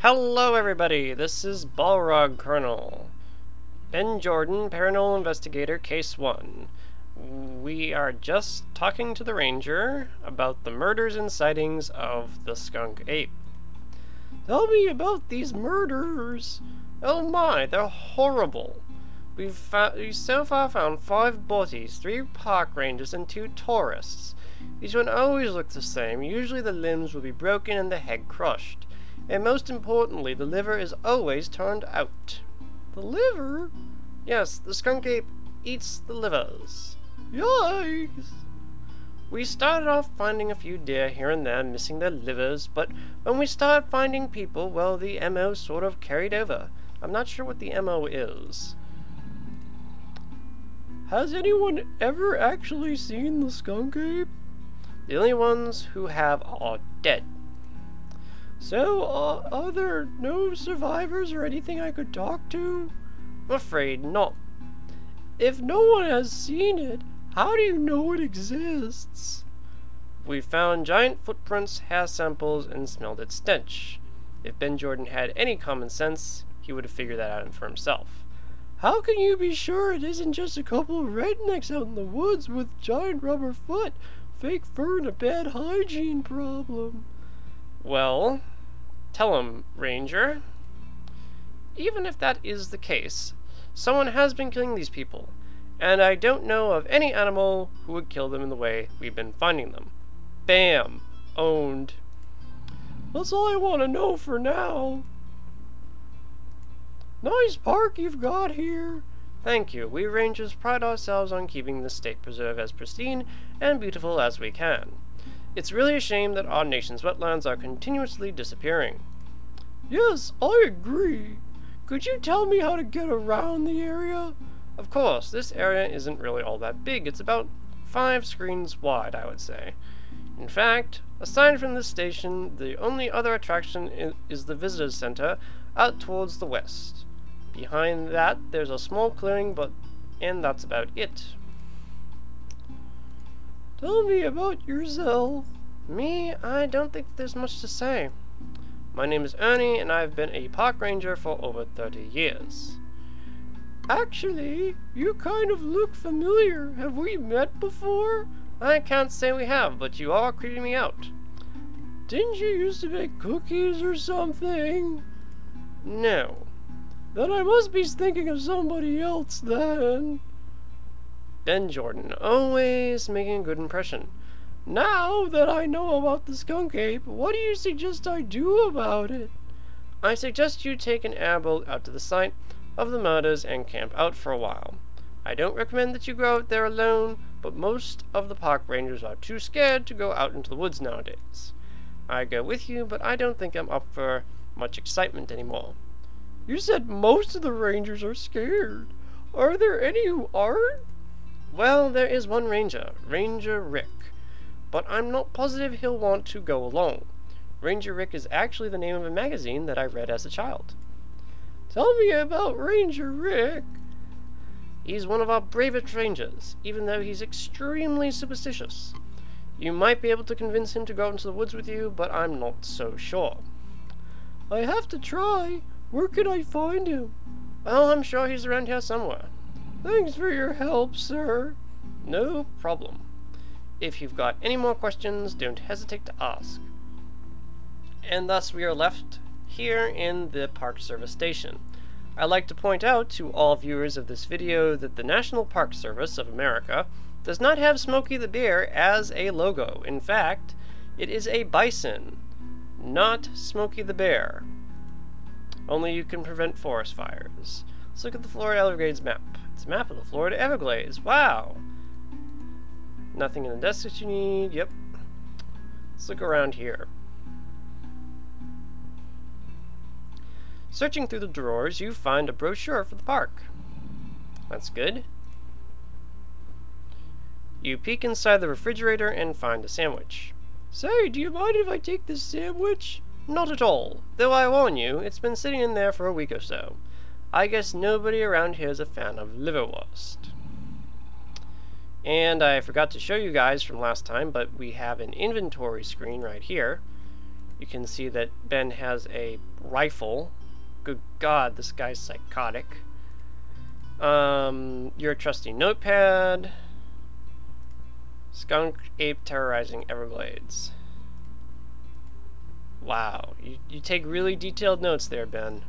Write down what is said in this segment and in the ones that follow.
Hello everybody, this is Balrog Colonel. Ben Jordan, Paranormal Investigator, Case 1. We are just talking to the Ranger about the murders and sightings of the Skunk Ape. Tell me about these murders. Oh my, they're horrible. We've so far found 5 bodies, 3 park rangers, and 2 tourists. Each one always looks the same. Usually the limbs will be broken and the head crushed. And most importantly, the liver is always turned out. The liver? Yes, the skunk ape eats the livers. Yikes! We started off finding a few deer here and there missing their livers, but when we started finding people, well, the MO sort of carried over. I'm not sure what the MO is. Has anyone ever actually seen the skunk ape? The only ones who have are dead. So, are there no survivors or anything I could talk to? I'm afraid not. If no one has seen it, how do you know it exists? We found giant footprints, hair samples, and smelled its stench. If Ben Jordan had any common sense, he would have figured that out for himself. How can you be sure it isn't just a couple of rednecks out in the woods with giant rubber foot, fake fur, and a bad hygiene problem? Well, tell him, Ranger. Even if that is the case, someone has been killing these people, and I don't know of any animal who would kill them in the way we've been finding them. Bam! Owned. That's all I want to know for now. Nice park you've got here. Thank you. We Rangers pride ourselves on keeping the state preserve as pristine and beautiful as we can. It's really a shame that our nation's wetlands are continuously disappearing. Yes, I agree. Could you tell me how to get around the area? Of course, this area isn't really all that big. It's about 5 screens wide, I would say. In fact, aside from this station, the only other attraction is the visitors center out towards the west. Behind that, there's a small clearing, and that's about it. Tell me about yourself. Me? I don't think there's much to say. My name is Ernie, and I've been a park ranger for over 30 years. Actually, you kind of look familiar. Have we met before? I can't say we have, but you are creeping me out. Didn't you used to make cookies or something? No. Then I must be thinking of somebody else then. Ben Jordan, always making a good impression. Now that I know about the skunk ape, what do you suggest I do about it? I suggest you take an airboat out to the site of the murders and camp out for a while. I don't recommend that you go out there alone, but most of the park rangers are too scared to go out into the woods nowadays. I go with you, but I don't think I'm up for much excitement anymore. You said most of the rangers are scared. Are there any who aren't? Well, there is one ranger, Ranger Rick, but I'm not positive he'll want to go along. Ranger Rick is actually the name of a magazine that I read as a child. Tell me about Ranger Rick. He's one of our bravest rangers, even though he's extremely superstitious. You might be able to convince him to go out into the woods with you, but I'm not so sure. I have to try. Where can I find him? Well, I'm sure he's around here somewhere. Thanks for your help, sir. No problem. If you've got any more questions, don't hesitate to ask. And thus we are left here in the Park Service station. I'd like to point out to all viewers of this video that the National Park Service of America does not have Smokey the Bear as a logo. In fact, it is a bison, not Smokey the Bear. Only you can prevent forest fires. Let's look at the Florida Everglades map. It's a map of the Florida Everglades. Wow! Nothing in the desk that you need. Yep. Let's look around here. Searching through the drawers, you find a brochure for the park. That's good. You peek inside the refrigerator and find a sandwich. Say, do you mind if I take this sandwich? Not at all. Though I warn you, it's been sitting in there for a week or so. I guess nobody around here is a fan of liverwurst. And I forgot to show you guys from last time, but we have an inventory screen right here. You can see that Ben has a rifle. Good God, this guy's psychotic. Your trusty notepad. Skunk Ape terrorizing Everglades. Wow, you take really detailed notes there, Ben.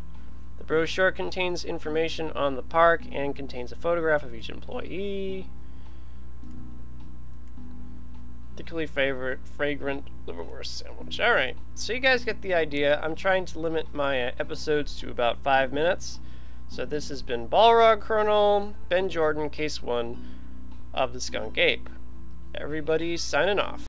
The brochure contains information on the park and contains a photograph of each employee. Particularly fragrant liverwurst sandwich. Alright, so you guys get the idea. I'm trying to limit my episodes to about 5 minutes. So this has been Balrog Colonel, Ben Jordan, Case 1 of the Skunk Ape. Everybody signing off.